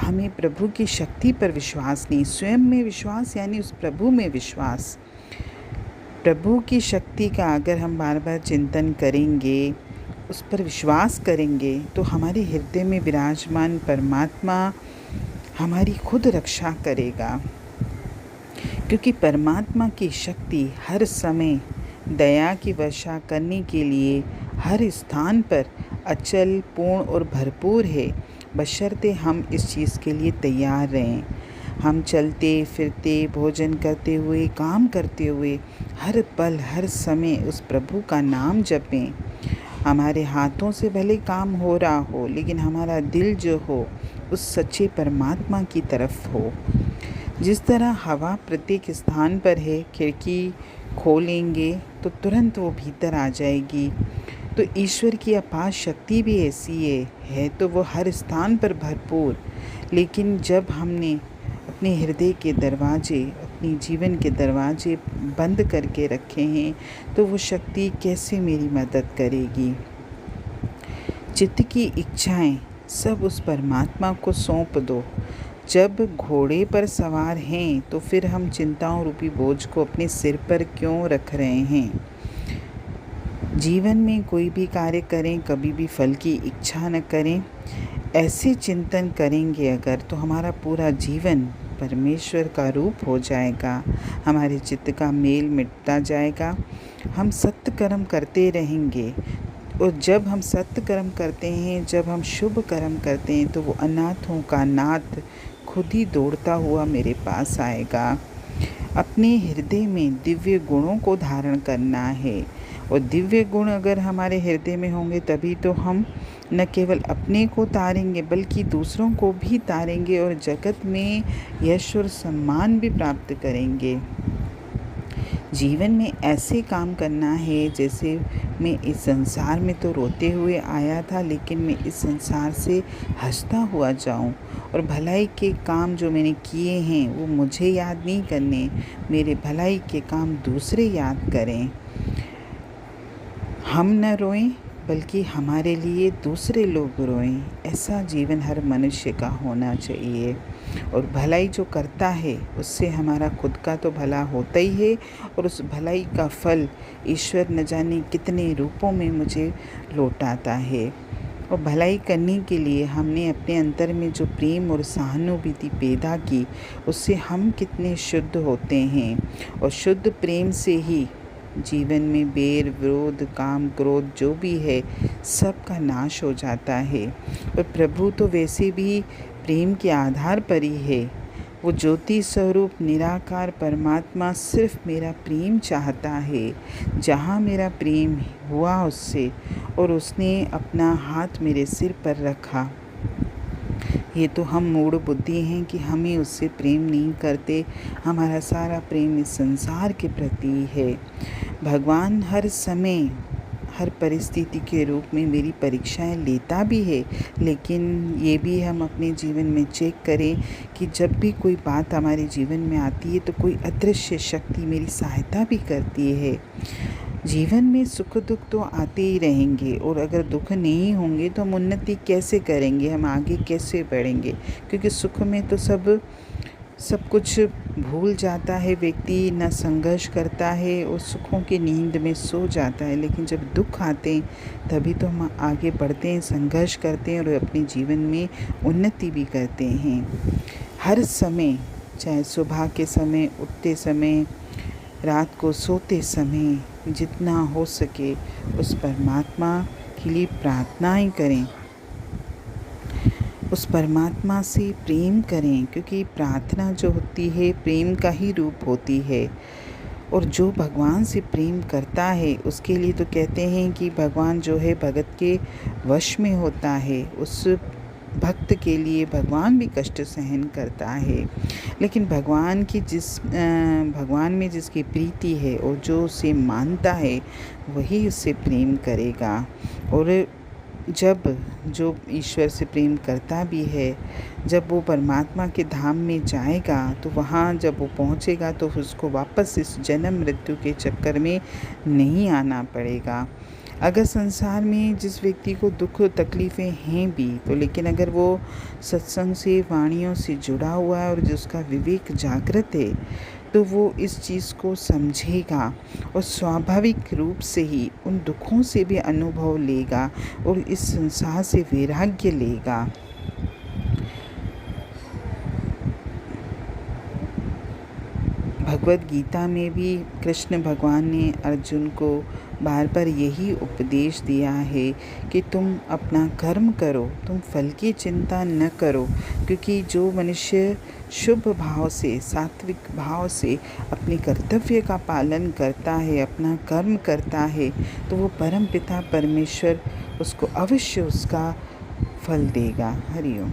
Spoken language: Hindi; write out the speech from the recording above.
हमें प्रभु की शक्ति पर विश्वास नहीं, स्वयं में विश्वास यानी उस प्रभु में विश्वास। प्रभु की शक्ति का अगर हम बार बार चिंतन करेंगे, उस पर विश्वास करेंगे, तो हमारे हृदय में विराजमान परमात्मा हमारी खुद रक्षा करेगा। क्योंकि परमात्मा की शक्ति हर समय दया की वर्षा करने के लिए हर स्थान पर अचल, पूर्ण और भरपूर है, बशर्ते हम इस चीज़ के लिए तैयार रहें। हम चलते फिरते, भोजन करते हुए, काम करते हुए हर पल हर समय उस प्रभु का नाम जपें। हमारे हाथों से भले काम हो रहा हो, लेकिन हमारा दिल जो हो उस सच्चे परमात्मा की तरफ हो। जिस तरह हवा प्रत्येक स्थान पर है, खिड़की खोलेंगे तो तुरंत वो भीतर आ जाएगी, तो ईश्वर की अपार शक्ति भी ऐसी है तो वो हर स्थान पर भरपूर। लेकिन जब हमने अपने हृदय के दरवाजे, अपने जीवन के दरवाजे बंद करके रखे हैं, तो वो शक्ति कैसे मेरी मदद करेगी। चित्त की इच्छाएं सब उस परमात्मा को सौंप दो। जब घोड़े पर सवार हैं तो फिर हम चिंताओं रूपी बोझ को अपने सिर पर क्यों रख रहे हैं। जीवन में कोई भी कार्य करें, कभी भी फल की इच्छा न करें। ऐसे चिंतन करेंगे अगर, तो हमारा पूरा जीवन परमेश्वर का रूप हो जाएगा, हमारे चित्त का मेल मिटता जाएगा। हम सत्य कर्म करते रहेंगे, और जब हम सत्य कर्म करते हैं, जब हम शुभ कर्म करते हैं, तो वो अनाथों का नाथ खुद ही दौड़ता हुआ मेरे पास आएगा। अपने हृदय में दिव्य गुणों को धारण करना है, और दिव्य गुण अगर हमारे हृदय में होंगे तभी तो हम न केवल अपने को तारेंगे बल्कि दूसरों को भी तारेंगे, और जगत में यश और सम्मान भी प्राप्त करेंगे। जीवन में ऐसे काम करना है जैसे मैं इस संसार में तो रोते हुए आया था, लेकिन मैं इस संसार से हंसता हुआ जाऊं, और भलाई के काम जो मैंने किए हैं वो मुझे याद नहीं करने, मेरे भलाई के काम दूसरे याद करें। हम न रोएं बल्कि हमारे लिए दूसरे लोग रोएं। ऐसा जीवन हर मनुष्य का होना चाहिए। और भलाई जो करता है उससे हमारा खुद का तो भला होता ही है, और उस भलाई का फल ईश्वर न जाने कितने रूपों में मुझे लौटाता है। और भलाई करने के लिए हमने अपने अंतर में जो प्रेम और सहानुभूति पैदा की, उससे हम कितने शुद्ध होते हैं। और शुद्ध प्रेम से ही जीवन में बैर, विरोध, काम, क्रोध जो भी है सब का नाश हो जाता है। और प्रभु तो वैसे भी प्रेम के आधार पर ही है। वो ज्योति स्वरूप निराकार परमात्मा सिर्फ मेरा प्रेम चाहता है। जहाँ मेरा प्रेम हुआ उससे, और उसने अपना हाथ मेरे सिर पर रखा, ये तो हम मूढ़ बुद्धि हैं कि हमें उससे प्रेम नहीं करते। हमारा सारा प्रेम इस संसार के प्रति है। भगवान हर समय, हर परिस्थिति के रूप में मेरी परीक्षाएं लेता भी है, लेकिन ये भी हम अपने जीवन में चेक करें कि जब भी कोई बात हमारे जीवन में आती है तो कोई अदृश्य शक्ति मेरी सहायता भी करती है। जीवन में सुख दुख तो आते ही रहेंगे, और अगर दुख नहीं होंगे तो हम उन्नति कैसे करेंगे, हम आगे कैसे बढ़ेंगे। क्योंकि सुख में तो सब कुछ भूल जाता है व्यक्ति, न संघर्ष करता है और सुखों की नींद में सो जाता है। लेकिन जब दुख आते हैं तभी तो हम आगे बढ़ते हैं, संघर्ष करते हैं और अपने जीवन में उन्नति भी करते हैं। हर समय, चाहे सुबह के समय उठते समय, रात को सोते समय, जितना हो सके उस परमात्मा के लिए प्रार्थनाएं करें, उस परमात्मा से प्रेम करें। क्योंकि प्रार्थना जो होती है प्रेम का ही रूप होती है, और जो भगवान से प्रेम करता है उसके लिए तो कहते हैं कि भगवान जो है भगत के वश में होता है। उस भक्त के लिए भगवान भी कष्ट सहन करता है। लेकिन भगवान में जिसकी प्रीति है और जो उसे मानता है वही उससे प्रेम करेगा। और जब जो ईश्वर से प्रेम करता भी है, जब वो परमात्मा के धाम में जाएगा तो वहाँ जब वो पहुँचेगा तो उसको वापस इस जन्म मृत्यु के चक्कर में नहीं आना पड़ेगा। अगर संसार में जिस व्यक्ति को दुख तकलीफ़ें हैं भी तो लेकिन अगर वो सत्संग से वाणियों से जुड़ा हुआ है और जिसका विवेक जागृत है तो वो इस चीज़ को समझेगा और स्वाभाविक रूप से ही उन दुखों से भी अनुभव लेगा और इस संसार से वैराग्य लेगा। भगवद गीता में भी कृष्ण भगवान ने अर्जुन को बार बार यही उपदेश दिया है कि तुम अपना कर्म करो, तुम फल की चिंता न करो, क्योंकि जो मनुष्य शुभ भाव से, सात्विक भाव से अपने कर्तव्य का पालन करता है, अपना कर्म करता है, तो वो परम पिता परमेश्वर उसको अवश्य उसका फल देगा। हरि ओम।